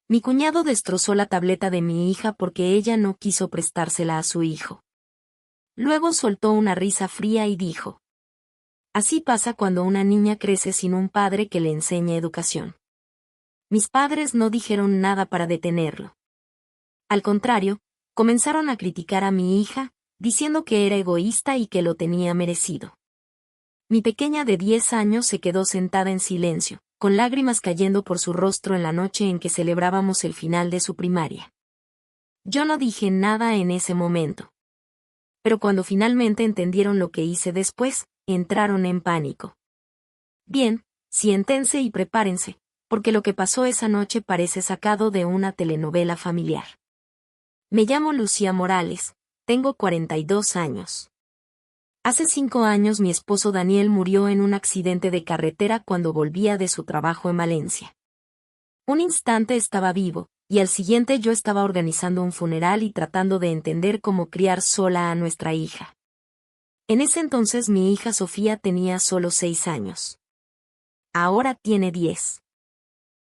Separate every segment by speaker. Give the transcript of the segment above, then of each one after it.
Speaker 1: Mi cuñado destrozó la tableta de mi hija porque ella no quiso prestársela a su hijo. Luego soltó una risa fría y dijo: así pasa cuando una niña crece sin un padre que le enseñe educación. Mis padres no dijeron nada para detenerlo. Al contrario, comenzaron a criticar a mi hija, diciendo que era egoísta y que lo tenía merecido. Mi pequeña de 10 años se quedó sentada en silencio, con lágrimas cayendo por su rostro en la noche en que celebrábamos el final de su primaria. Yo no dije nada en ese momento. Pero cuando finalmente entendieron lo que hice después, entraron en pánico. Bien, siéntense y prepárense, porque lo que pasó esa noche parece sacado de una telenovela familiar. Me llamo Lucía Morales, tengo 42 años. Hace 5 años mi esposo Daniel murió en un accidente de carretera cuando volvía de su trabajo en Valencia. Un instante estaba vivo, y al siguiente yo estaba organizando un funeral y tratando de entender cómo criar sola a nuestra hija. En ese entonces mi hija Sofía tenía solo 6 años. Ahora tiene 10.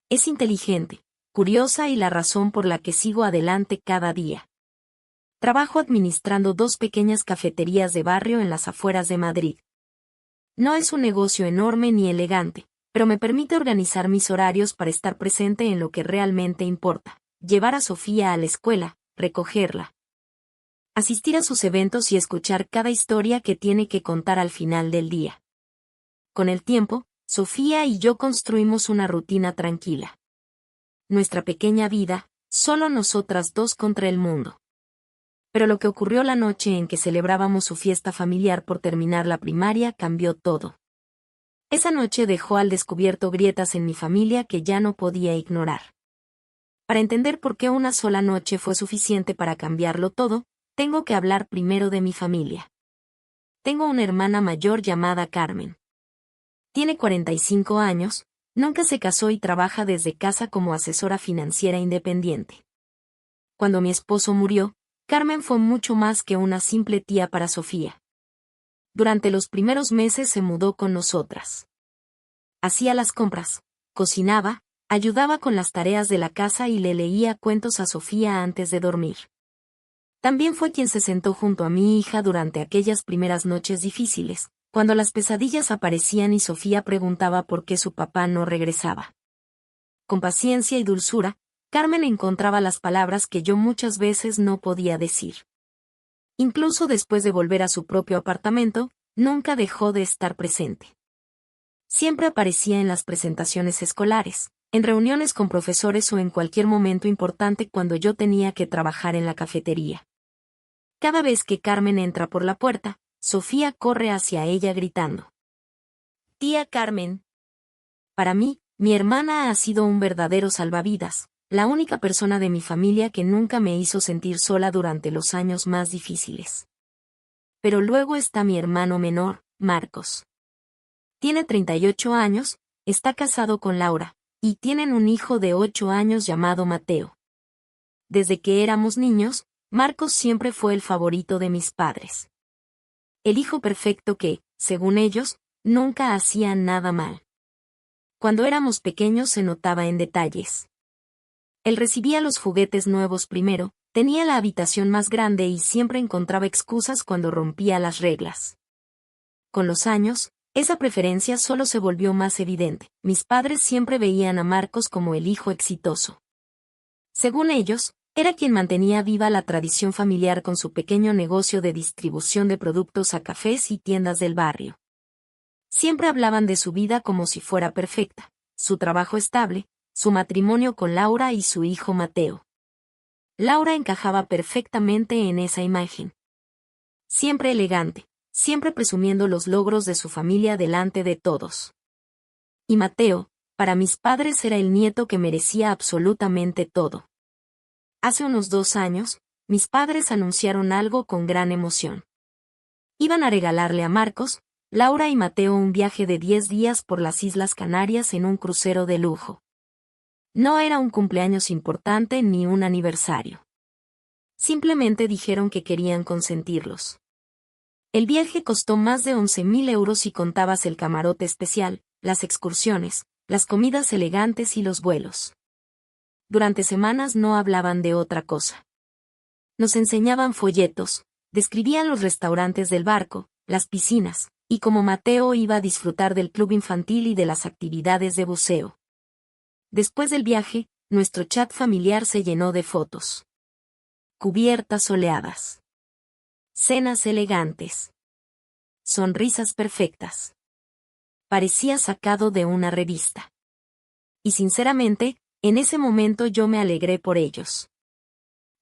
Speaker 1: Es inteligente, curiosa y la razón por la que sigo adelante cada día. Trabajo administrando 2 pequeñas cafeterías de barrio en las afueras de Madrid. No es un negocio enorme ni elegante, pero me permite organizar mis horarios para estar presente en lo que realmente importa: llevar a Sofía a la escuela, recogerla, asistir a sus eventos y escuchar cada historia que tiene que contar al final del día. Con el tiempo, Sofía y yo construimos una rutina tranquila. Nuestra pequeña vida, solo nosotras dos contra el mundo. Pero lo que ocurrió la noche en que celebrábamos su fiesta familiar por terminar la primaria cambió todo. Esa noche dejó al descubierto grietas en mi familia que ya no podía ignorar. Para entender por qué una sola noche fue suficiente para cambiarlo todo, tengo que hablar primero de mi familia. Tengo una hermana mayor llamada Carmen. Tiene 45 años, nunca se casó y trabaja desde casa como asesora financiera independiente. Cuando mi esposo murió, Carmen fue mucho más que una simple tía para Sofía. Durante los primeros meses se mudó con nosotras. Hacía las compras, cocinaba, ayudaba con las tareas de la casa y le leía cuentos a Sofía antes de dormir. También fue quien se sentó junto a mi hija durante aquellas primeras noches difíciles, cuando las pesadillas aparecían y Sofía preguntaba por qué su papá no regresaba. Con paciencia y dulzura, Carmen encontraba las palabras que yo muchas veces no podía decir. Incluso después de volver a su propio apartamento, nunca dejó de estar presente. Siempre aparecía en las presentaciones escolares, en reuniones con profesores o en cualquier momento importante cuando yo tenía que trabajar en la cafetería. Cada vez que Carmen entra por la puerta, Sofía corre hacia ella gritando: «Tía Carmen». Para mí, mi hermana ha sido un verdadero salvavidas, la única persona de mi familia que nunca me hizo sentir sola durante los años más difíciles. Pero luego está mi hermano menor, Marcos. Tiene 38 años, está casado con Laura, y tienen un hijo de 8 años llamado Mateo. Desde que éramos niños, Marcos siempre fue el favorito de mis padres. El hijo perfecto que, según ellos, nunca hacía nada mal. Cuando éramos pequeños se notaba en detalles. Él recibía los juguetes nuevos primero, tenía la habitación más grande y siempre encontraba excusas cuando rompía las reglas. Con los años, esa preferencia solo se volvió más evidente. Mis padres siempre veían a Marcos como el hijo exitoso. Según ellos, era quien mantenía viva la tradición familiar con su pequeño negocio de distribución de productos a cafés y tiendas del barrio. Siempre hablaban de su vida como si fuera perfecta, su trabajo estable, su matrimonio con Laura y su hijo Mateo. Laura encajaba perfectamente en esa imagen. Siempre elegante, siempre presumiendo los logros de su familia delante de todos. Y Mateo, para mis padres era el nieto que merecía absolutamente todo. Hace unos 2 años, mis padres anunciaron algo con gran emoción. Iban a regalarle a Marcos, Laura y Mateo un viaje de 10 días por las Islas Canarias en un crucero de lujo. No era un cumpleaños importante ni un aniversario. Simplemente dijeron que querían consentirlos. El viaje costó más de 11.000 euros si contabas el camarote especial, las excursiones, las comidas elegantes y los vuelos. durante semanas no hablaban de otra cosa. Nos enseñaban folletos, describían los restaurantes del barco, las piscinas, y cómo Mateo iba a disfrutar del club infantil y de las actividades de buceo. Después del viaje, nuestro chat familiar se llenó de fotos. Cubiertas soleadas. Cenas elegantes. Sonrisas perfectas. Parecía sacado de una revista. Y sinceramente, en ese momento yo me alegré por ellos.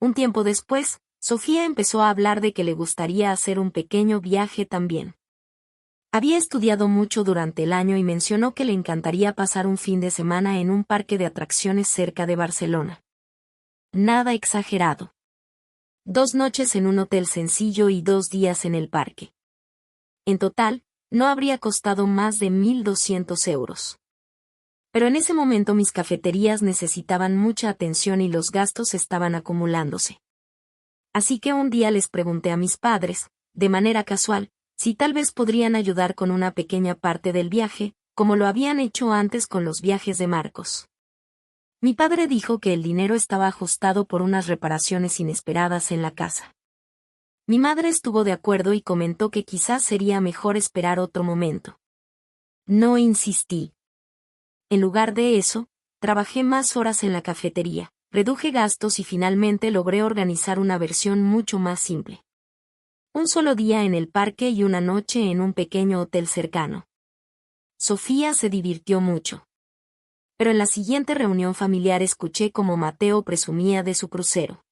Speaker 1: Un tiempo después, Sofía empezó a hablar de que le gustaría hacer un pequeño viaje también. Había estudiado mucho durante el año y mencionó que le encantaría pasar un fin de semana en un parque de atracciones cerca de Barcelona. Nada exagerado. 2 noches en un hotel sencillo y 2 días en el parque. En total, no habría costado más de 1.200 euros. Pero en ese momento mis cafeterías necesitaban mucha atención y los gastos estaban acumulándose. Así que un día les pregunté a mis padres, de manera casual, si tal vez podrían ayudar con una pequeña parte del viaje, como lo habían hecho antes con los viajes de Marcos. Mi padre dijo que el dinero estaba ajustado por unas reparaciones inesperadas en la casa. Mi madre estuvo de acuerdo y comentó que quizás sería mejor esperar otro momento. No insistí. En lugar de eso, trabajé más horas en la cafetería, reduje gastos y finalmente logré organizar una versión mucho más simple. Un solo día en el parque y una noche en un pequeño hotel cercano. Sofía se divirtió mucho. Pero en la siguiente reunión familiar escuché cómo Mateo presumía de su crucero.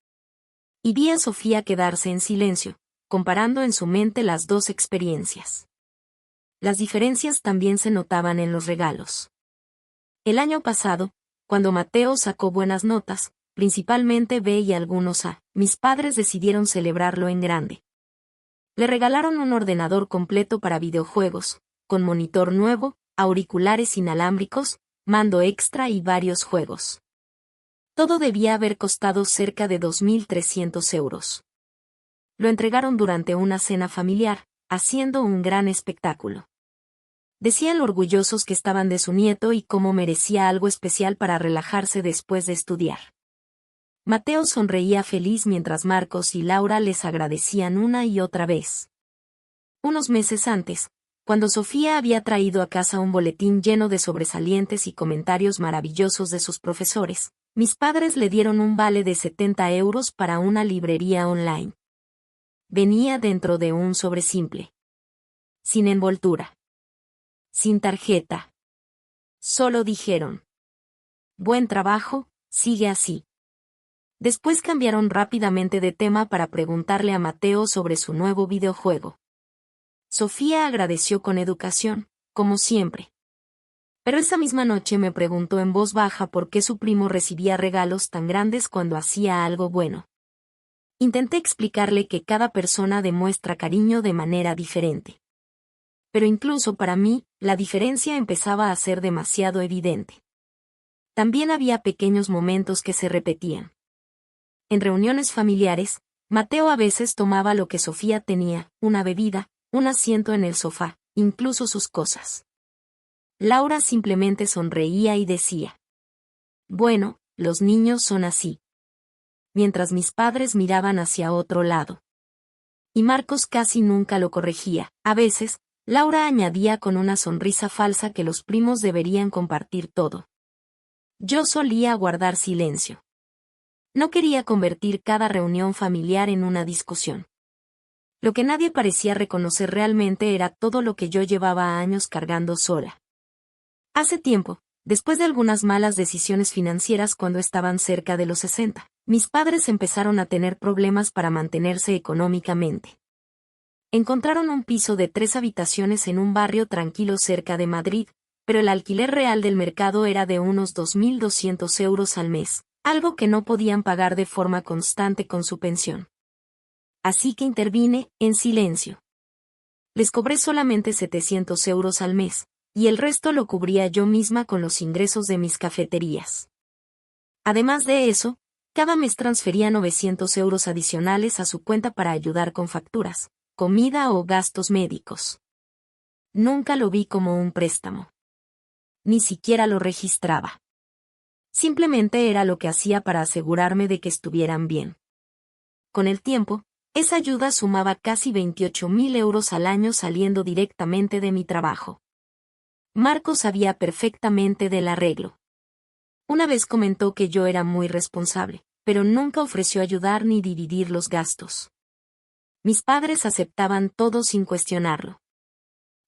Speaker 1: Y vi a Sofía quedarse en silencio, comparando en su mente las dos experiencias. Las diferencias también se notaban en los regalos. El año pasado, cuando Mateo sacó buenas notas, principalmente B y algunos A, mis padres decidieron celebrarlo en grande. Le regalaron un ordenador completo para videojuegos, con monitor nuevo, auriculares inalámbricos, mando extra y varios juegos. Todo debía haber costado cerca de 2.300 euros. Lo entregaron durante una cena familiar, haciendo un gran espectáculo. Decían lo orgullosos que estaban de su nieto y cómo merecía algo especial para relajarse después de estudiar. Mateo sonreía feliz mientras Marcos y Laura les agradecían una y otra vez. Unos meses antes, cuando Sofía había traído a casa un boletín lleno de sobresalientes y comentarios maravillosos de sus profesores, mis padres le dieron un vale de 70 euros para una librería online. Venía dentro de un sobre simple. Sin envoltura. Sin tarjeta. Solo dijeron: buen trabajo, sigue así. Después cambiaron rápidamente de tema para preguntarle a Mateo sobre su nuevo videojuego. Sofía agradeció con educación, como siempre. Pero esa misma noche me preguntó en voz baja por qué su primo recibía regalos tan grandes cuando hacía algo bueno. Intenté explicarle que cada persona demuestra cariño de manera diferente. Pero incluso para mí, la diferencia empezaba a ser demasiado evidente. También había pequeños momentos que se repetían. En reuniones familiares, Mateo a veces tomaba lo que Sofía tenía, una bebida, un asiento en el sofá, incluso sus cosas. Laura simplemente sonreía y decía: bueno, los niños son así. Mientras mis padres miraban hacia otro lado. Y Marcos casi nunca lo corregía. A veces, Laura añadía con una sonrisa falsa que los primos deberían compartir todo. Yo solía guardar silencio. No quería convertir cada reunión familiar en una discusión. Lo que nadie parecía reconocer realmente era todo lo que yo llevaba años cargando sola. Hace tiempo, después de algunas malas decisiones financieras cuando estaban cerca de los 60, mis padres empezaron a tener problemas para mantenerse económicamente. Encontraron un piso de 3 habitaciones en un barrio tranquilo cerca de Madrid, pero el alquiler real del mercado era de unos 2.200 euros al mes, algo que no podían pagar de forma constante con su pensión. Así que intervine, en silencio. Les cobré solamente 700 euros al mes, y el resto lo cubría yo misma con los ingresos de mis cafeterías. Además de eso, cada mes transfería 900 euros adicionales a su cuenta para ayudar con facturas, comida o gastos médicos. Nunca lo vi como un préstamo. Ni siquiera lo registraba. Simplemente era lo que hacía para asegurarme de que estuvieran bien. Con el tiempo, esa ayuda sumaba casi 28.000 euros al año saliendo directamente de mi trabajo. Marcos sabía perfectamente del arreglo. Una vez comentó que yo era muy responsable, pero nunca ofreció ayudar ni dividir los gastos. Mis padres aceptaban todo sin cuestionarlo.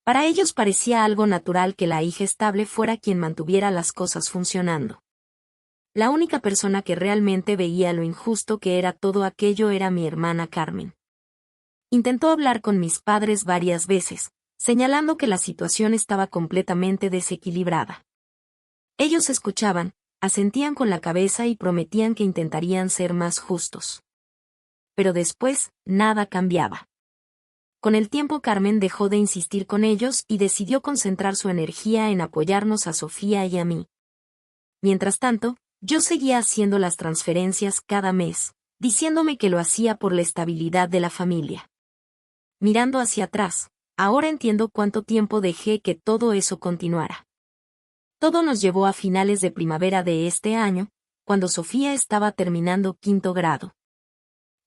Speaker 1: Para ellos parecía algo natural que la hija estable fuera quien mantuviera las cosas funcionando. La única persona que realmente veía lo injusto que era todo aquello era mi hermana Carmen. Intentó hablar con mis padres varias veces, señalando que la situación estaba completamente desequilibrada. Ellos escuchaban, asentían con la cabeza y prometían que intentarían ser más justos. Pero después, nada cambiaba. Con el tiempo Carmen dejó de insistir con ellos y decidió concentrar su energía en apoyarnos a Sofía y a mí. Mientras tanto, yo seguía haciendo las transferencias cada mes, diciéndome que lo hacía por la estabilidad de la familia. Mirando hacia atrás, ahora entiendo cuánto tiempo dejé que todo eso continuara. Todo nos llevó a finales de primavera de este año, cuando Sofía estaba terminando 5º grado.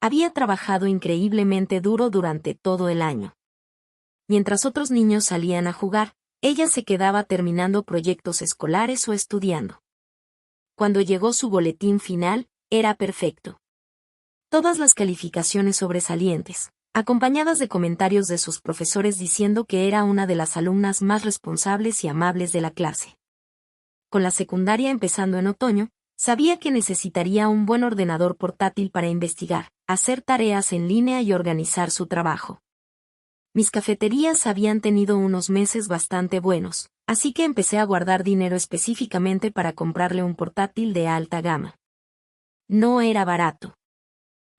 Speaker 1: Había trabajado increíblemente duro durante todo el año. Mientras otros niños salían a jugar, ella se quedaba terminando proyectos escolares o estudiando. Cuando llegó su boletín final, era perfecto. Todas las calificaciones sobresalientes, acompañadas de comentarios de sus profesores diciendo que era una de las alumnas más responsables y amables de la clase. Con la secundaria empezando en otoño, sabía que necesitaría un buen ordenador portátil para investigar, hacer tareas en línea y organizar su trabajo. Mis cafeterías habían tenido unos meses bastante buenos, así que empecé a guardar dinero específicamente para comprarle un portátil de alta gama. No era barato.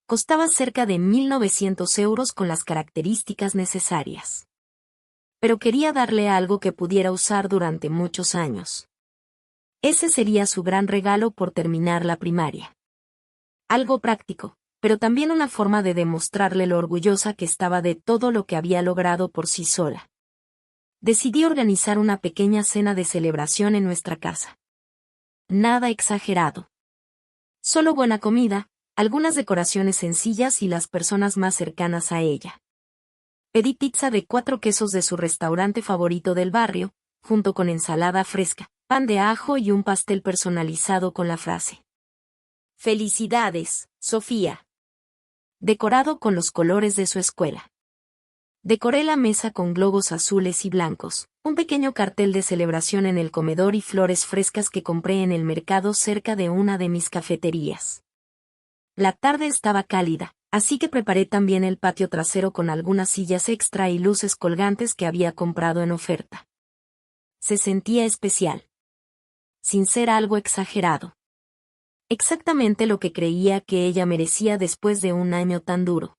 Speaker 1: Costaba cerca de 1.900 euros con las características necesarias. Pero quería darle algo que pudiera usar durante muchos años. Ese sería su gran regalo por terminar la primaria. Algo práctico, pero también una forma de demostrarle lo orgullosa que estaba de todo lo que había logrado por sí sola. Decidí organizar una pequeña cena de celebración en nuestra casa. Nada exagerado. Solo buena comida, algunas decoraciones sencillas y las personas más cercanas a ella. Pedí pizza de 4 quesos de su restaurante favorito del barrio, junto con ensalada fresca, pan de ajo y un pastel personalizado con la frase: "Felicidades, Sofía", decorado con los colores de su escuela. Decoré la mesa con globos azules y blancos, un pequeño cartel de celebración en el comedor y flores frescas que compré en el mercado cerca de una de mis cafeterías. La tarde estaba cálida, así que preparé también el patio trasero con algunas sillas extra y luces colgantes que había comprado en oferta. Se sentía especial. Sin ser algo exagerado. Exactamente lo que creía que ella merecía después de un año tan duro.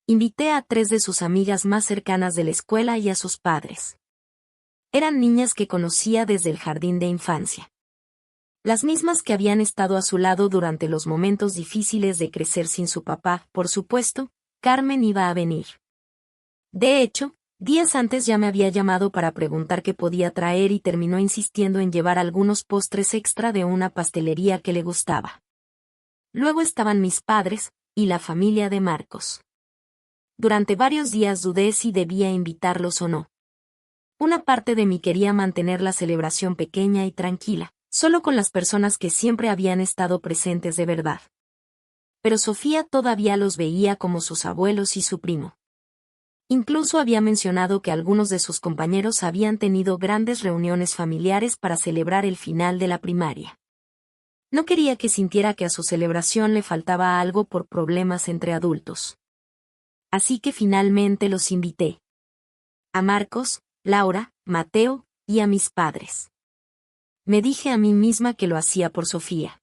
Speaker 1: Invité a 3 de sus amigas más cercanas de la escuela y a sus padres. Eran niñas que conocía desde el jardín de infancia. Las mismas que habían estado a su lado durante los momentos difíciles de crecer sin su papá, por supuesto, Carmen iba a venir. De hecho, días antes ya me había llamado para preguntar qué podía traer y terminó insistiendo en llevar algunos postres extra de una pastelería que le gustaba. Luego estaban mis padres, y la familia de Marcos. Durante varios días dudé si debía invitarlos o no. Una parte de mí quería mantener la celebración pequeña y tranquila, solo con las personas que siempre habían estado presentes de verdad. Pero Sofía todavía los veía como sus abuelos y su primo. Incluso había mencionado que algunos de sus compañeros habían tenido grandes reuniones familiares para celebrar el final de la primaria. No quería que sintiera que a su celebración le faltaba algo por problemas entre adultos. Así que finalmente los invité. A Marcos, Laura, Mateo, y a mis padres. Me dije a mí misma que lo hacía por Sofía.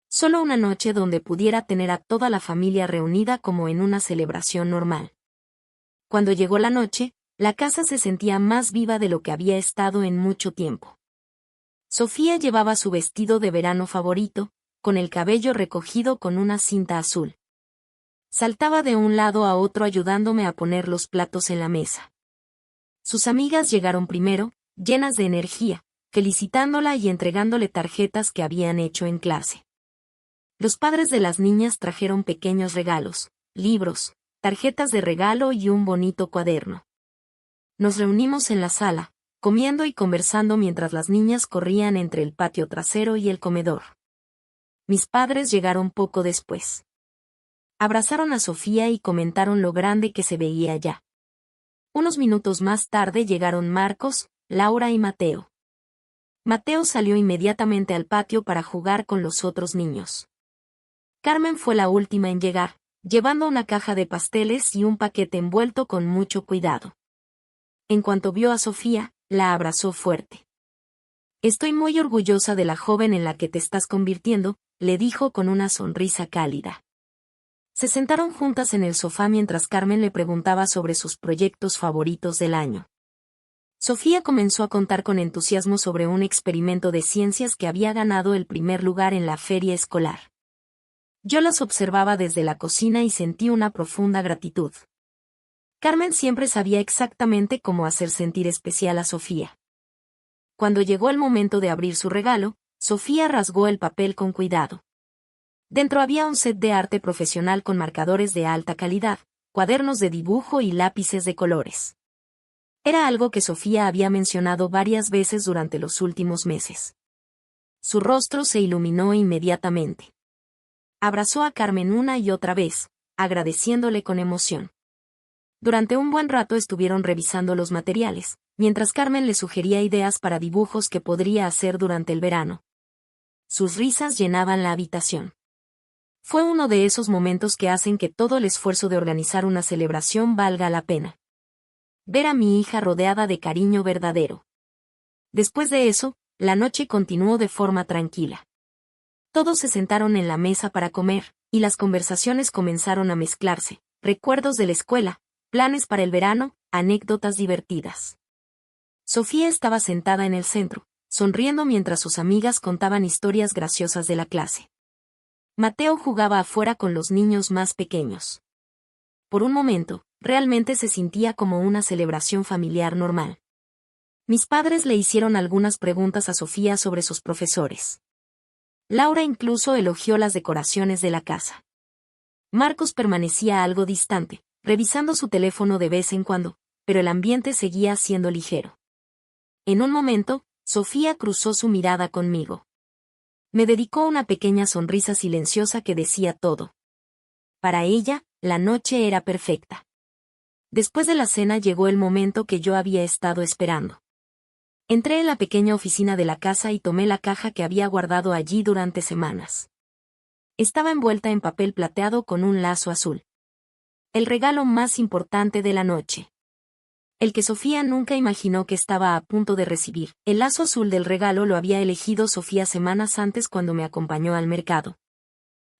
Speaker 1: Solo una noche donde pudiera tener a toda la familia reunida como en una celebración normal. Cuando llegó la noche, la casa se sentía más viva de lo que había estado en mucho tiempo. Sofía llevaba su vestido de verano favorito, con el cabello recogido con una cinta azul. Saltaba de un lado a otro ayudándome a poner los platos en la mesa. Sus amigas llegaron primero, llenas de energía, felicitándola y entregándole tarjetas que habían hecho en clase. Los padres de las niñas trajeron pequeños regalos, libros, tarjetas de regalo y un bonito cuaderno. Nos reunimos en la sala, comiendo y conversando mientras las niñas corrían entre el patio trasero y el comedor. Mis padres llegaron poco después. Abrazaron a Sofía y comentaron lo grande que se veía ya. Unos minutos más tarde llegaron Marcos, Laura y Mateo. Mateo salió inmediatamente al patio para jugar con los otros niños. Carmen fue la última en llegar, llevando una caja de pasteles y un paquete envuelto con mucho cuidado. En cuanto vio a Sofía, la abrazó fuerte. «Estoy muy orgullosa de la joven en la que te estás convirtiendo», le dijo con una sonrisa cálida. Se sentaron juntas en el sofá mientras Carmen le preguntaba sobre sus proyectos favoritos del año. Sofía comenzó a contar con entusiasmo sobre un experimento de ciencias que había ganado el primer lugar en la feria escolar. Yo las observaba desde la cocina y sentí una profunda gratitud. Carmen siempre sabía exactamente cómo hacer sentir especial a Sofía. Cuando llegó el momento de abrir su regalo, Sofía rasgó el papel con cuidado. Dentro había un set de arte profesional con marcadores de alta calidad, cuadernos de dibujo y lápices de colores. Era algo que Sofía había mencionado varias veces durante los últimos meses. Su rostro se iluminó inmediatamente. Abrazó a Carmen una y otra vez, agradeciéndole con emoción. Durante un buen rato estuvieron revisando los materiales, mientras Carmen le sugería ideas para dibujos que podría hacer durante el verano. Sus risas llenaban la habitación. Fue uno de esos momentos que hacen que todo el esfuerzo de organizar una celebración valga la pena. Ver a mi hija rodeada de cariño verdadero. Después de eso, la noche continuó de forma tranquila. Todos se sentaron en la mesa para comer, y las conversaciones comenzaron a mezclarse, recuerdos de la escuela, planes para el verano, anécdotas divertidas. Sofía estaba sentada en el centro, sonriendo mientras sus amigas contaban historias graciosas de la clase. Mateo jugaba afuera con los niños más pequeños. Por un momento, realmente se sentía como una celebración familiar normal. Mis padres le hicieron algunas preguntas a Sofía sobre sus profesores. Laura incluso elogió las decoraciones de la casa. Marcos permanecía algo distante, revisando su teléfono de vez en cuando, pero el ambiente seguía siendo ligero. En un momento, Sofía cruzó su mirada conmigo. Me dedicó una pequeña sonrisa silenciosa que decía todo. Para ella, la noche era perfecta. Después de la cena llegó el momento que yo había estado esperando. Entré en la pequeña oficina de la casa y tomé la caja que había guardado allí durante semanas. Estaba envuelta en papel plateado con un lazo azul. El regalo más importante de la noche. El que Sofía nunca imaginó que estaba a punto de recibir. El lazo azul del regalo lo había elegido Sofía semanas antes cuando me acompañó al mercado.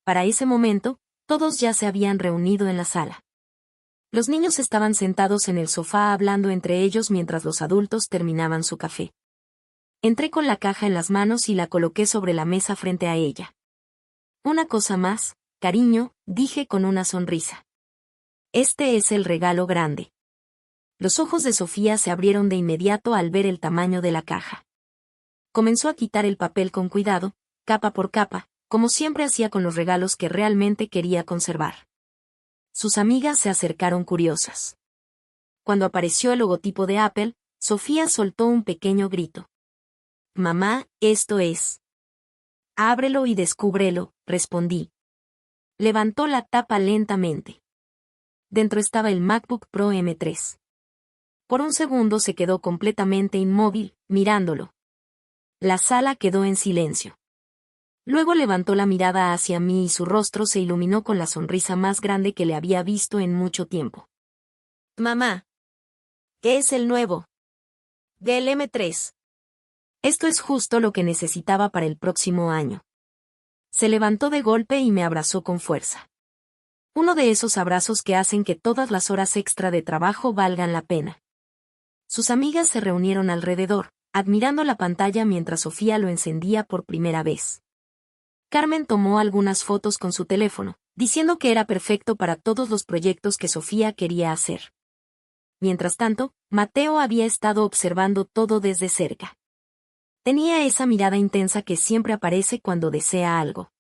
Speaker 1: Para ese momento, todos ya se habían reunido en la sala. Los niños estaban sentados en el sofá hablando entre ellos mientras los adultos terminaban su café. Entré con la caja en las manos y la coloqué sobre la mesa frente a ella. Una cosa más, cariño, dije con una sonrisa. Este es el regalo grande. Los ojos de Sofía se abrieron de inmediato al ver el tamaño de la caja. Comenzó a quitar el papel con cuidado, capa por capa, como siempre hacía con los regalos que realmente quería conservar. Sus amigas se acercaron curiosas. Cuando apareció el logotipo de Apple, Sofía soltó un pequeño grito. «Mamá, esto es». «Ábrelo y descúbrelo», respondí. Levantó la tapa lentamente. Dentro estaba el MacBook Pro M3. Por un segundo se quedó completamente inmóvil, mirándolo. La sala quedó en silencio. Luego levantó la mirada hacia mí y su rostro se iluminó con la sonrisa más grande que le había visto en mucho tiempo. «Mamá. ¿Qué es el nuevo? Del M3. Esto es justo lo que necesitaba para el próximo año». Se levantó de golpe y me abrazó con fuerza. Uno de esos abrazos que hacen que todas las horas extra de trabajo valgan la pena. Sus amigas se reunieron alrededor, admirando la pantalla mientras Sofía lo encendía por primera vez. Carmen tomó algunas fotos con su teléfono, diciendo que era perfecto para todos los proyectos que Sofía quería hacer. Mientras tanto, Mateo había estado observando todo desde cerca. Tenía esa mirada intensa que siempre aparece cuando desea algo.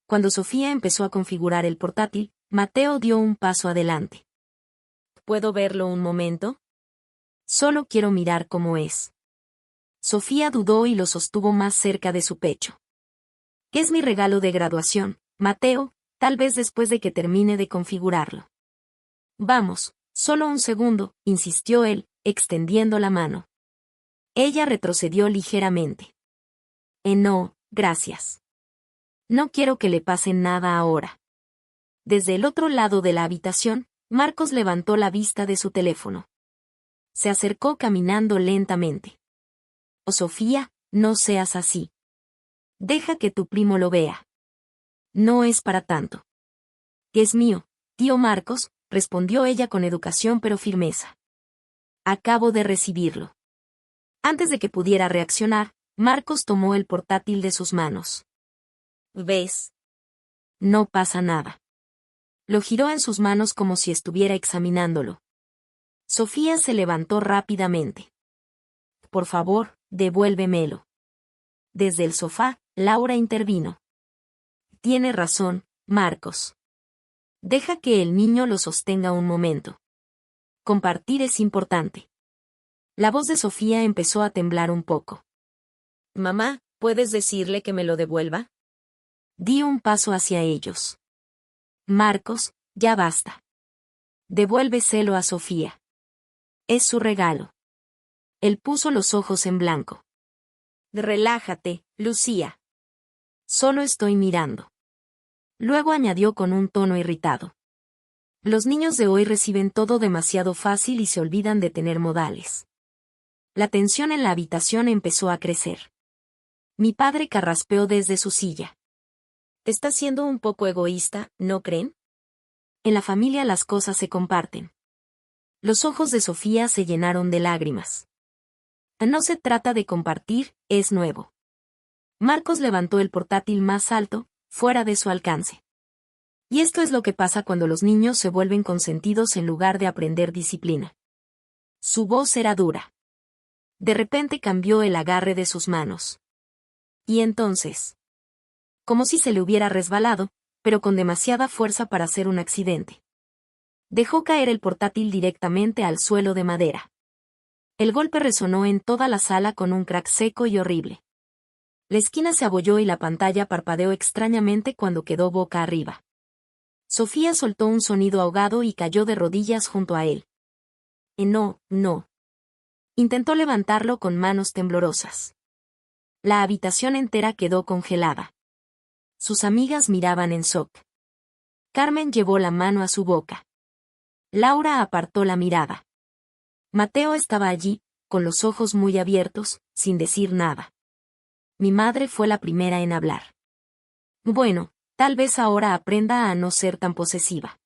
Speaker 1: Cuando Sofía empezó a configurar el portátil, Mateo dio un paso adelante. ¿Puedo verlo un momento? Solo quiero mirar cómo es. Sofía dudó y lo sostuvo más cerca de su pecho. ¿Qué es mi regalo de graduación, Mateo? Tal vez después de que termine de configurarlo. Vamos, solo un segundo, insistió él, extendiendo la mano. Ella retrocedió ligeramente. No, gracias. No quiero que le pase nada ahora. Desde el otro lado de la habitación, Marcos levantó la vista de su teléfono. Se acercó caminando lentamente. Oh, Sofía, no seas así. Deja que tu primo lo vea. No es para tanto. Es mío, tío Marcos, respondió ella con educación pero firmeza. Acabo de recibirlo. Antes de que pudiera reaccionar, Marcos tomó el portátil de sus manos. ¿Ves? No pasa nada. Lo giró en sus manos como si estuviera examinándolo. Sofía se levantó rápidamente. Por favor, devuélvemelo. Desde el sofá, Laura intervino. Tiene razón, Marcos. Deja que el niño lo sostenga un momento. Compartir es importante. La voz de Sofía empezó a temblar un poco. Mamá, ¿puedes decirle que me lo devuelva? Di un paso hacia ellos. Marcos, ya basta. Devuélveselo a Sofía. Es su regalo. Él puso los ojos en blanco. Relájate, Lucía. Solo estoy mirando. Luego añadió con un tono irritado. Los niños de hoy reciben todo demasiado fácil y se olvidan de tener modales. La tensión en la habitación empezó a crecer. Mi padre carraspeó desde su silla. Está siendo un poco egoísta, ¿no creen? En la familia las cosas se comparten. Los ojos de Sofía se llenaron de lágrimas. No se trata de compartir, es nuevo. Marcos levantó el portátil más alto, fuera de su alcance. Y esto es lo que pasa cuando los niños se vuelven consentidos en lugar de aprender disciplina. Su voz era dura. De repente cambió el agarre de sus manos. Y entonces, como si se le hubiera resbalado, pero con demasiada fuerza para ser un accidente. Dejó caer el portátil directamente al suelo de madera. El golpe resonó en toda la sala con un crack seco y horrible. La esquina se abolló y la pantalla parpadeó extrañamente cuando quedó boca arriba. Sofía soltó un sonido ahogado y cayó de rodillas junto a él. No, no. Intentó levantarlo con manos temblorosas. La habitación entera quedó congelada. Sus amigas miraban en shock. Carmen llevó la mano a su boca. Laura apartó la mirada. Mateo estaba allí, con los ojos muy abiertos, sin decir nada. Mi madre fue la primera en hablar. Bueno, tal vez ahora aprenda a no ser tan posesiva.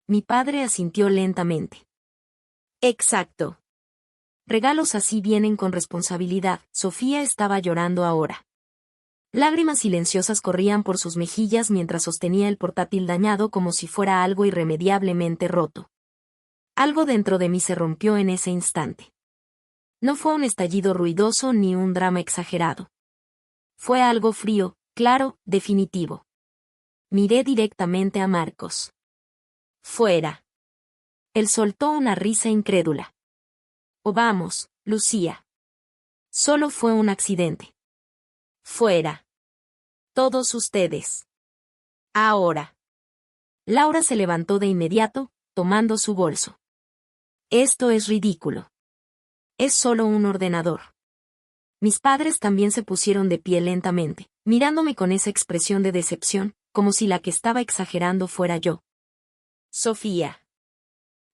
Speaker 1: Mi padre asintió lentamente. Exacto. Regalos así vienen con responsabilidad. Sofía estaba llorando ahora. Lágrimas silenciosas corrían por sus mejillas mientras sostenía el portátil dañado como si fuera algo irremediablemente roto. Algo dentro de mí se rompió en ese instante. No fue un estallido ruidoso ni un drama exagerado. Fue algo frío, claro, definitivo. Miré directamente a Marcos. Fuera. Él soltó una risa incrédula. Oh, vamos, Lucía. Solo fue un accidente. Fuera. Todos ustedes. Ahora. Laura se levantó de inmediato, tomando su bolso. Esto es ridículo. Es solo un ordenador. Mis padres también se pusieron de pie lentamente, mirándome con esa expresión de decepción, como si la que estaba exagerando fuera yo. Sofía.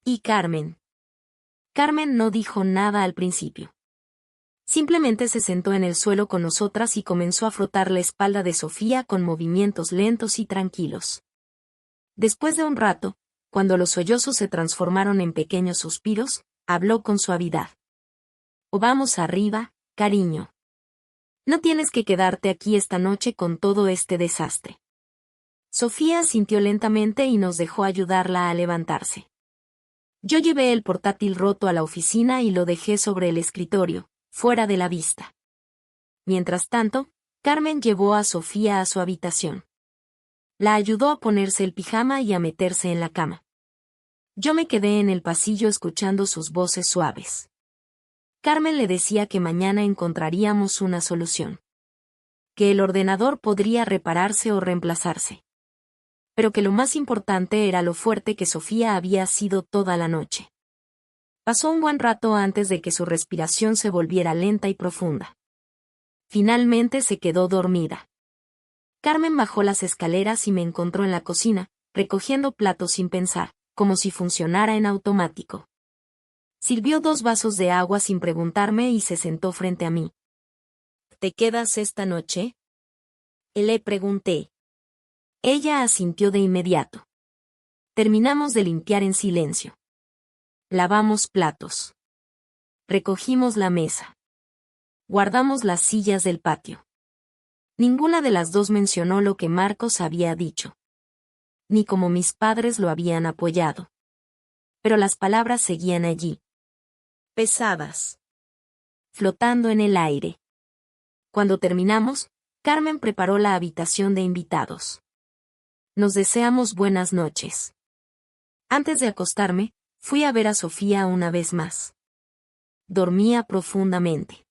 Speaker 1: Y Carmen. Carmen no dijo nada al principio. Simplemente se sentó en el suelo con nosotras y comenzó a frotar la espalda de Sofía con movimientos lentos y tranquilos. Después de un rato, cuando los sollozos se transformaron en pequeños suspiros, habló con suavidad. Oh, vamos arriba, cariño. No tienes que quedarte aquí esta noche con todo este desastre. Sofía asintió lentamente y nos dejó ayudarla a levantarse. Yo llevé el portátil roto a la oficina y lo dejé sobre el escritorio, fuera de la vista. Mientras tanto, Carmen llevó a Sofía a su habitación. La ayudó a ponerse el pijama y a meterse en la cama. Yo me quedé en el pasillo escuchando sus voces suaves. Carmen le decía que mañana encontraríamos una solución. Que el ordenador podría repararse o reemplazarse. Pero que lo más importante era lo fuerte que Sofía había sido toda la noche. Pasó un buen rato antes de que su respiración se volviera lenta y profunda. Finalmente se quedó dormida. Carmen bajó las escaleras y me encontró en la cocina, recogiendo platos sin pensar, como si funcionara en automático. Sirvió 2 vasos de agua sin preguntarme y se sentó frente a mí. ¿Te quedas esta noche?, le pregunté. Ella asintió de inmediato. Terminamos de limpiar en silencio. Lavamos platos. Recogimos la mesa. Guardamos las sillas del patio. Ninguna de las dos mencionó lo que Marcos había dicho. Ni cómo mis padres lo habían apoyado. Pero las palabras seguían allí. Pesadas. Flotando en el aire. Cuando terminamos, Carmen preparó la habitación de invitados. Nos deseamos buenas noches. Antes de acostarme, fui a ver a Sofía una vez más. Dormía profundamente.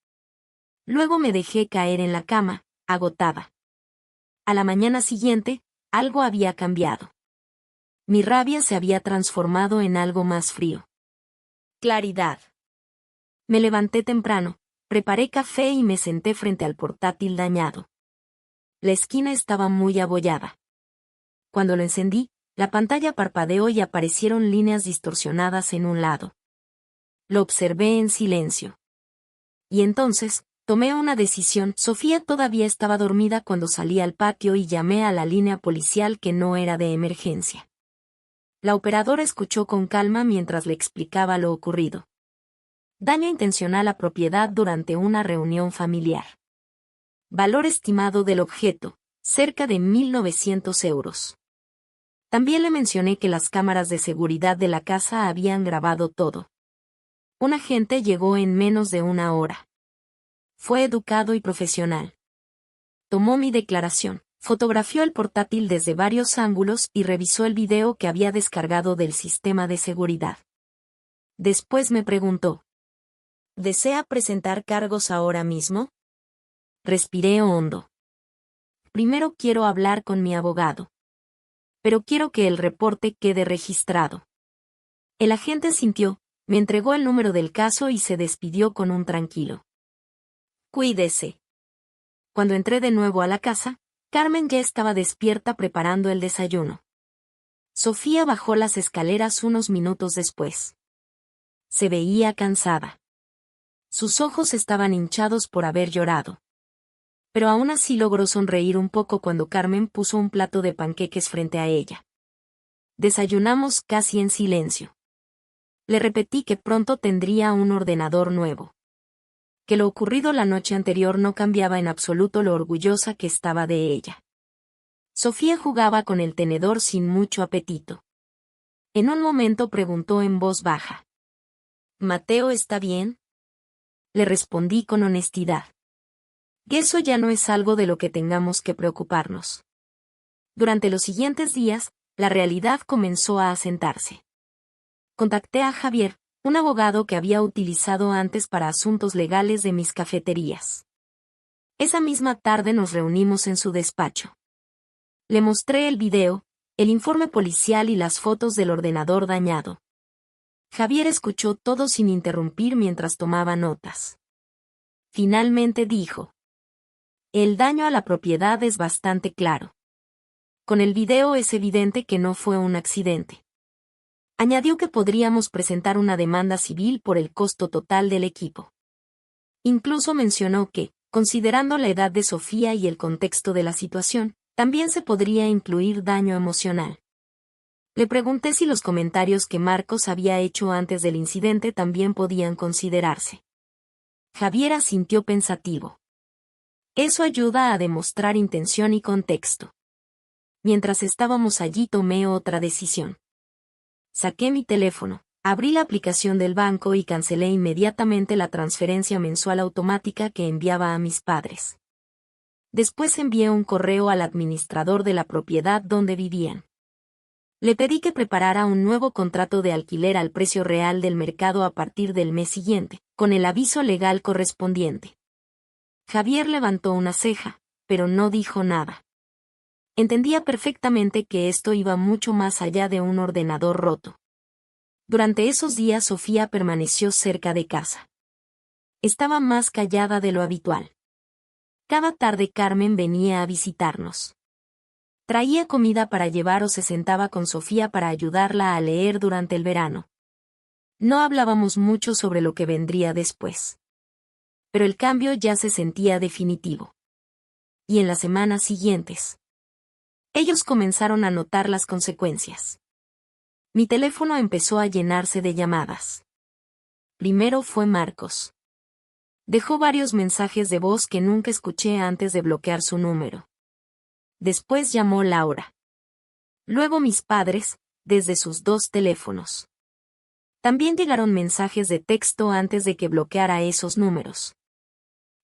Speaker 1: Luego me dejé caer en la cama, agotada. A la mañana siguiente, algo había cambiado. Mi rabia se había transformado en algo más frío. Claridad. Me levanté temprano, preparé café y me senté frente al portátil dañado. La esquina estaba muy abollada. Cuando lo encendí, la pantalla parpadeó y aparecieron líneas distorsionadas en un lado. Lo observé en silencio. Y entonces, tomé una decisión. Sofía todavía estaba dormida cuando salí al patio y llamé a la línea policial que no era de emergencia. La operadora escuchó con calma mientras le explicaba lo ocurrido. Daño intencional a propiedad durante una reunión familiar. Valor estimado del objeto, cerca de 1.900 euros. También le mencioné que las cámaras de seguridad de la casa habían grabado todo. Un agente llegó en menos de 1 hora. Fue educado y profesional. Tomó mi declaración, fotografió el portátil desde varios ángulos y revisó el video que había descargado del sistema de seguridad. Después me preguntó: ¿desea presentar cargos ahora mismo? Respiré hondo. Primero quiero hablar con mi abogado. Pero quiero que el reporte quede registrado. El agente sintió, me entregó el número del caso y se despidió con un tranquilo: cuídese. Cuando entré de nuevo a la casa, Carmen ya estaba despierta preparando el desayuno. Sofía bajó las escaleras unos minutos después. Se veía cansada. Sus ojos estaban hinchados por haber llorado. Pero aún así logró sonreír un poco cuando Carmen puso un plato de panqueques frente a ella. Desayunamos casi en silencio. Le repetí que pronto tendría un ordenador nuevo. Que lo ocurrido la noche anterior no cambiaba en absoluto lo orgullosa que estaba de ella. Sofía jugaba con el tenedor sin mucho apetito. En un momento preguntó en voz baja: ¿Mateo está bien? Le respondí con honestidad. Eso ya no es algo de lo que tengamos que preocuparnos. Durante los siguientes días, la realidad comenzó a asentarse. Contacté a Javier, un abogado que había utilizado antes para asuntos legales de mis cafeterías. Esa misma tarde nos reunimos en su despacho. Le mostré el video, el informe policial y las fotos del ordenador dañado. Javier escuchó todo sin interrumpir mientras tomaba notas. Finalmente dijo: el daño a la propiedad es bastante claro. Con el video es evidente que no fue un accidente. Añadió que podríamos presentar una demanda civil por el costo total del equipo. Incluso mencionó que, considerando la edad de Sofía y el contexto de la situación, también se podría incluir daño emocional. Le pregunté si los comentarios que Marcos había hecho antes del incidente también podían considerarse. Javier asintió pensativo. Eso ayuda a demostrar intención y contexto. Mientras estábamos allí tomé otra decisión. Saqué mi teléfono, Abrí la aplicación del banco y cancelé inmediatamente la transferencia mensual automática que enviaba a mis padres. Después envié un correo al administrador de la propiedad donde vivían. Le pedí que preparara un nuevo contrato de alquiler al precio real del mercado a partir del mes siguiente, con el aviso legal correspondiente. Javier levantó una ceja, pero no dijo nada. Entendía perfectamente que esto iba mucho más allá de un ordenador roto. Durante esos días Sofía permaneció cerca de casa. Estaba más callada de lo habitual. Cada tarde Carmen venía a visitarnos. Traía comida para llevar o se sentaba con Sofía para ayudarla a leer durante el verano. No hablábamos mucho sobre lo que vendría después. Pero el cambio ya se sentía definitivo. Y en las semanas siguientes, ellos comenzaron a notar las consecuencias. Mi teléfono empezó a llenarse de llamadas. Primero fue Marcos. Dejó varios mensajes de voz que nunca escuché antes de bloquear su número. Después llamó Laura. Luego mis padres, desde sus 2 teléfonos. También llegaron mensajes de texto antes de que bloqueara esos números.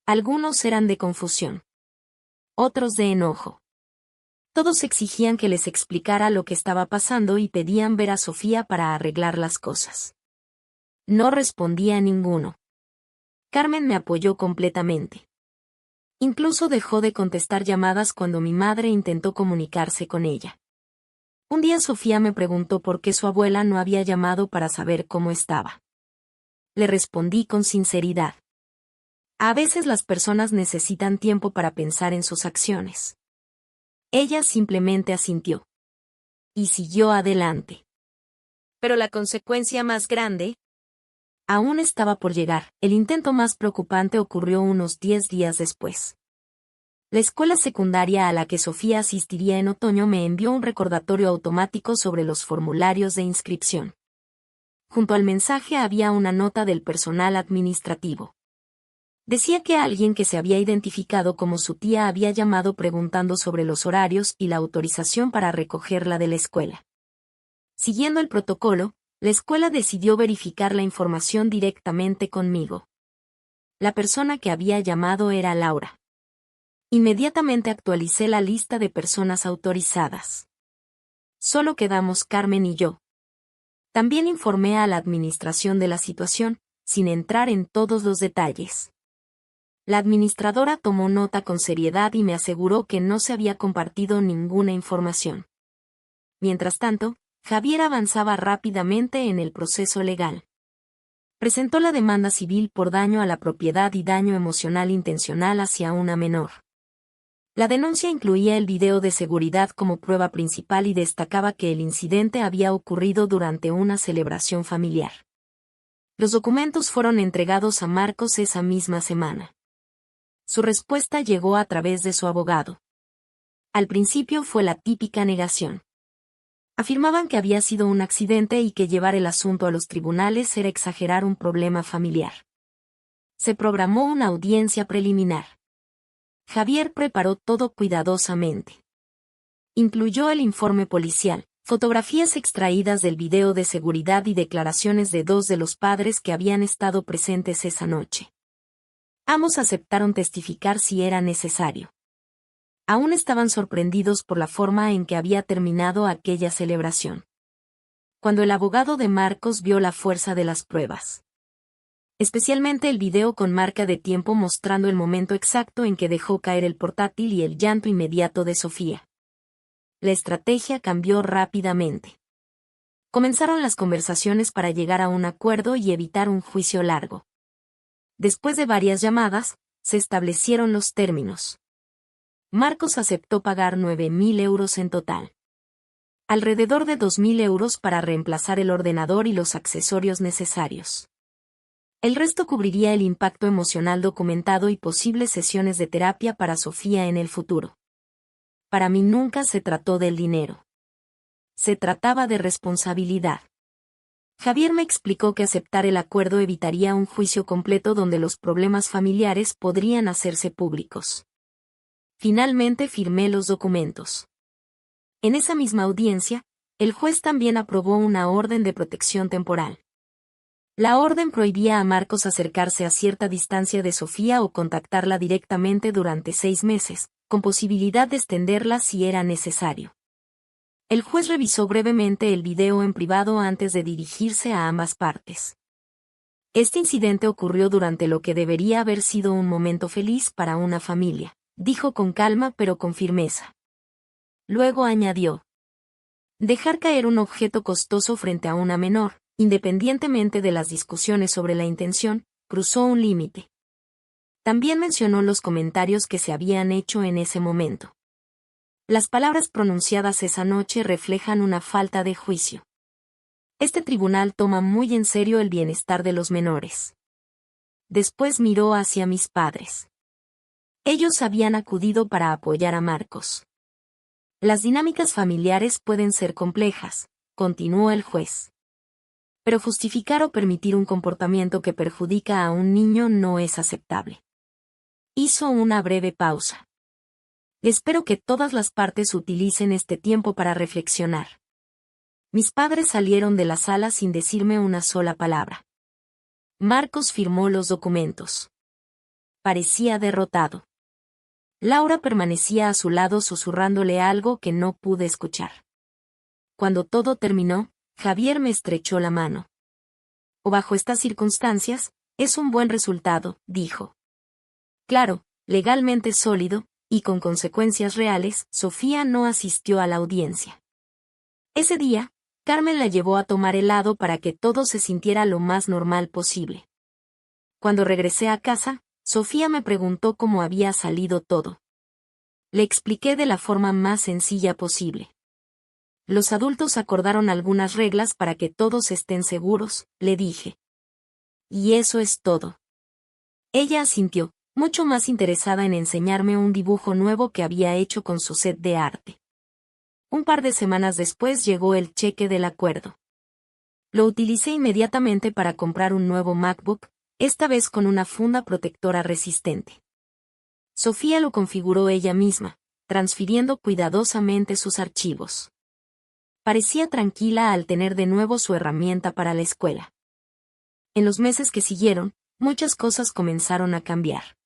Speaker 1: Algunos eran de confusión. Otros de enojo. Todos exigían que les explicara lo que estaba pasando y pedían ver a Sofía para arreglar las cosas. No respondía a ninguno. Carmen me apoyó completamente. Incluso dejó de contestar llamadas cuando mi madre intentó comunicarse con ella. Un día Sofía me preguntó por qué su abuela no había llamado para saber cómo estaba. Le respondí con sinceridad. A veces las personas necesitan tiempo para pensar en sus acciones. Ella simplemente asintió. Y siguió adelante. Pero la consecuencia más grande aún estaba por llegar. El intento más preocupante ocurrió unos 10 días después. La escuela secundaria a la que Sofía asistiría en otoño me envió un recordatorio automático sobre los formularios de inscripción. Junto al mensaje había una nota del personal administrativo. Decía que alguien que se había identificado como su tía había llamado preguntando sobre los horarios y la autorización para recogerla de la escuela. Siguiendo el protocolo, la escuela decidió verificar la información directamente conmigo. La persona que había llamado era Laura. Inmediatamente actualicé la lista de personas autorizadas. Solo quedamos Carmen y yo. También informé a la administración de la situación, sin entrar en todos los detalles. La administradora tomó nota con seriedad y me aseguró que no se había compartido ninguna información. Mientras tanto, Javier avanzaba rápidamente en el proceso legal. Presentó la demanda civil por daño a la propiedad y daño emocional intencional hacia una menor. La denuncia incluía el video de seguridad como prueba principal y destacaba que el incidente había ocurrido durante una celebración familiar. Los documentos fueron entregados a Marcos esa misma semana. Su respuesta llegó a través de su abogado. Al principio fue la típica negación. Afirmaban que había sido un accidente y que llevar el asunto a los tribunales era exagerar un problema familiar. Se programó una audiencia preliminar. Javier preparó todo cuidadosamente. Incluyó el informe policial, fotografías extraídas del video de seguridad y declaraciones de 2 de los padres que habían estado presentes esa noche. Ambos aceptaron testificar si era necesario. Aún estaban sorprendidos por la forma en que había terminado aquella celebración. Cuando el abogado de Marcos vio la fuerza de las pruebas. Especialmente el video con marca de tiempo mostrando el momento exacto en que dejó caer el portátil y el llanto inmediato de Sofía. La estrategia cambió rápidamente. Comenzaron las conversaciones para llegar a un acuerdo y evitar un juicio largo. Después de varias llamadas, se establecieron los términos. Marcos aceptó pagar 9.000 euros en total. Alrededor de 2.000 euros para reemplazar el ordenador y los accesorios necesarios. El resto cubriría el impacto emocional documentado y posibles sesiones de terapia para Sofía en el futuro. Para mí nunca se trató del dinero. Se trataba de responsabilidad. Javier me explicó que aceptar el acuerdo evitaría un juicio completo donde los problemas familiares podrían hacerse públicos. Finalmente firmé los documentos. En esa misma audiencia, el juez también aprobó una orden de protección temporal. La orden prohibía a Marcos acercarse a cierta distancia de Sofía o contactarla directamente durante 6 meses, con posibilidad de extenderla si era necesario. El juez revisó brevemente el video en privado antes de dirigirse a ambas partes. Este incidente ocurrió durante lo que debería haber sido un momento feliz para una familia, dijo con calma pero con firmeza. Luego añadió: dejar caer un objeto costoso frente a una menor, independientemente de las discusiones sobre la intención, cruzó un límite. También mencionó los comentarios que se habían hecho en ese momento. Las palabras pronunciadas esa noche reflejan una falta de juicio. Este tribunal toma muy en serio el bienestar de los menores. Después miró hacia mis padres. Ellos habían acudido para apoyar a Marcos. Las dinámicas familiares pueden ser complejas, continuó el juez. Pero justificar o permitir un comportamiento que perjudica a un niño no es aceptable. Hizo una breve pausa. Espero que todas las partes utilicen este tiempo para reflexionar. Mis padres salieron de la sala sin decirme una sola palabra. Marcos firmó los documentos. Parecía derrotado. Laura permanecía a su lado susurrándole algo que no pude escuchar. Cuando todo terminó, Javier me estrechó la mano. O bajo estas circunstancias, es un buen resultado, dijo. Claro, legalmente sólido, y con consecuencias reales. Sofía no asistió a la audiencia. Ese día, Carmen la llevó a tomar helado para que todo se sintiera lo más normal posible. Cuando regresé a casa, Sofía me preguntó cómo había salido todo. Le expliqué de la forma más sencilla posible. Los adultos acordaron algunas reglas para que todos estén seguros, le dije. Y eso es todo. Ella asintió, mucho más interesada en enseñarme un dibujo nuevo que había hecho con su set de arte. Un par de semanas después llegó el cheque del acuerdo. Lo utilicé inmediatamente para comprar un nuevo MacBook, esta vez con una funda protectora resistente. Sofía lo configuró ella misma, transfiriendo cuidadosamente sus archivos. Parecía tranquila al tener de nuevo su herramienta para la escuela. En los meses que siguieron, muchas cosas comenzaron a cambiar.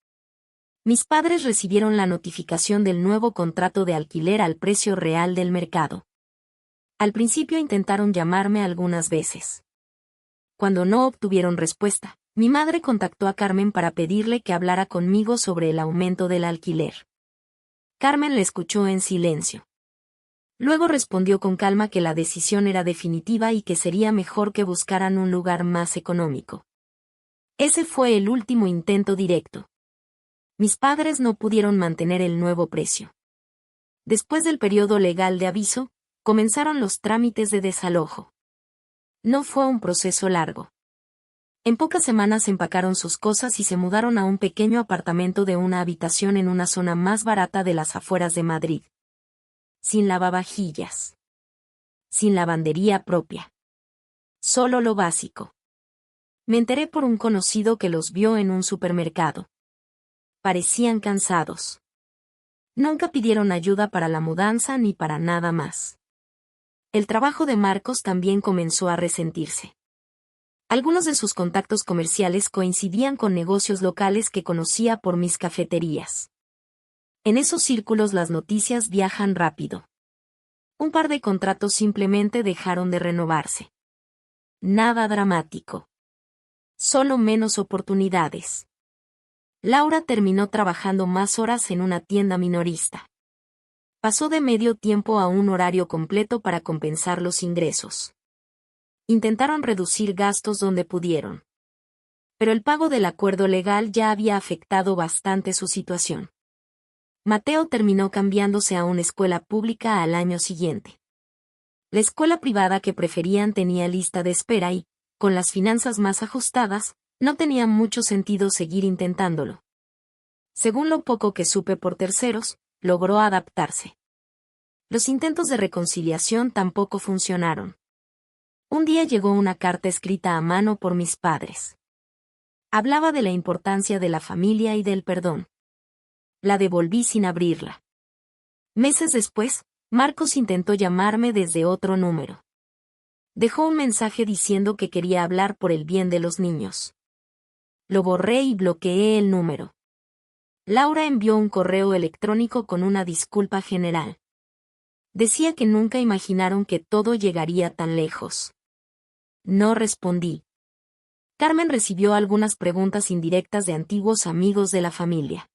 Speaker 1: Mis padres recibieron la notificación del nuevo contrato de alquiler al precio real del mercado. Al principio intentaron llamarme algunas veces. Cuando no obtuvieron respuesta, mi madre contactó a Carmen para pedirle que hablara conmigo sobre el aumento del alquiler. Carmen le escuchó en silencio. Luego respondió con calma que la decisión era definitiva y que sería mejor que buscaran un lugar más económico. Ese fue el último intento directo. Mis padres no pudieron mantener el nuevo precio. Después del periodo legal de aviso, comenzaron los trámites de desalojo. No fue un proceso largo. En pocas semanas empacaron sus cosas y se mudaron a un pequeño apartamento de una habitación en una zona más barata de las afueras de Madrid. Sin lavavajillas. Sin lavandería propia. Solo lo básico. Me enteré por un conocido que los vio en un supermercado. Parecían cansados. Nunca pidieron ayuda para la mudanza ni para nada más. El trabajo de Marcos también comenzó a resentirse. Algunos de sus contactos comerciales coincidían con negocios locales que conocía por mis cafeterías. En esos círculos las noticias viajan rápido. Un par de contratos simplemente dejaron de renovarse. Nada dramático. Solo menos oportunidades. Laura terminó trabajando más horas en una tienda minorista. Pasó de medio tiempo a un horario completo para compensar los ingresos. Intentaron reducir gastos donde pudieron. Pero el pago del acuerdo legal ya había afectado bastante su situación. Mateo terminó cambiándose a una escuela pública al año siguiente. La escuela privada que preferían tenía lista de espera y, con las finanzas más ajustadas, no tenía mucho sentido seguir intentándolo. Según lo poco que supe por terceros, logró adaptarse. Los intentos de reconciliación tampoco funcionaron. Un día llegó una carta escrita a mano por mis padres. Hablaba de la importancia de la familia y del perdón. La devolví sin abrirla. Meses después, Marcos intentó llamarme desde otro número. Dejó un mensaje diciendo que quería hablar por el bien de los niños. Lo borré y bloqueé el número. Laura envió un correo electrónico con una disculpa general. Decía que nunca imaginaron que todo llegaría tan lejos. No respondí. Carmen recibió algunas preguntas indirectas de antiguos amigos de la familia.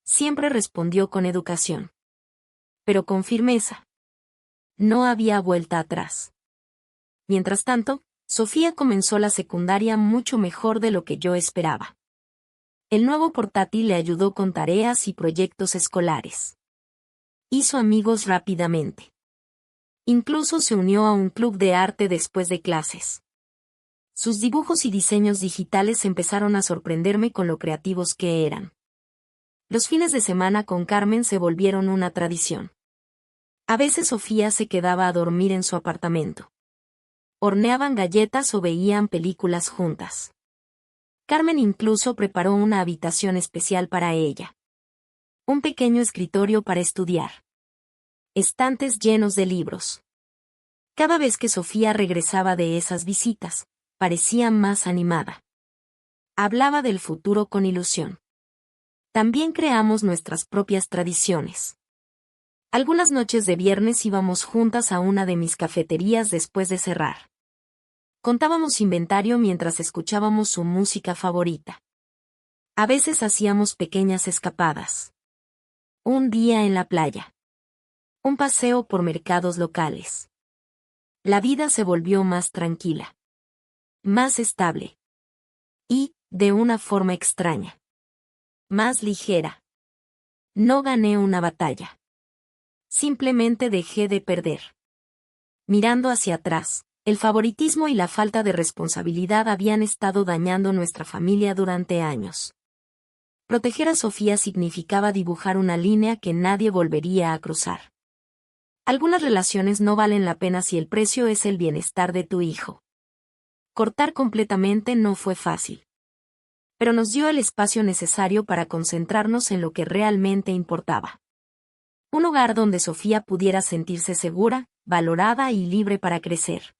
Speaker 1: Siempre respondió con educación. Pero con firmeza. No había vuelta atrás. Mientras tanto, Sofía comenzó la secundaria mucho mejor de lo que yo esperaba. El nuevo portátil le ayudó con tareas y proyectos escolares. Hizo amigos rápidamente. Incluso se unió a un club de arte después de clases. Sus dibujos y diseños digitales empezaron a sorprenderme con lo creativos que eran. Los fines de semana con Carmen se volvieron una tradición. A veces Sofía se quedaba a dormir en su apartamento. Horneaban galletas o veían películas juntas. Carmen incluso preparó una habitación especial para ella. Un pequeño escritorio para estudiar. Estantes llenos de libros. Cada vez que Sofía regresaba de esas visitas, parecía más animada. Hablaba del futuro con ilusión. También creamos nuestras propias tradiciones. Algunas noches de viernes íbamos juntas a una de mis cafeterías después de cerrar. Contábamos inventario mientras escuchábamos su música favorita. A veces hacíamos pequeñas escapadas. Un día en la playa. Un paseo por mercados locales. La vida se volvió más tranquila. Más estable. Y, de una forma extraña, más ligera. No gané una batalla. Simplemente dejé de perder. Mirando hacia atrás, el favoritismo y la falta de responsabilidad habían estado dañando nuestra familia durante años. Proteger a Sofía significaba dibujar una línea que nadie volvería a cruzar. Algunas relaciones no valen la pena si el precio es el bienestar de tu hijo. Cortar completamente no fue fácil. Pero nos dio el espacio necesario para concentrarnos en lo que realmente importaba. Un hogar donde Sofía pudiera sentirse segura, valorada y libre para crecer.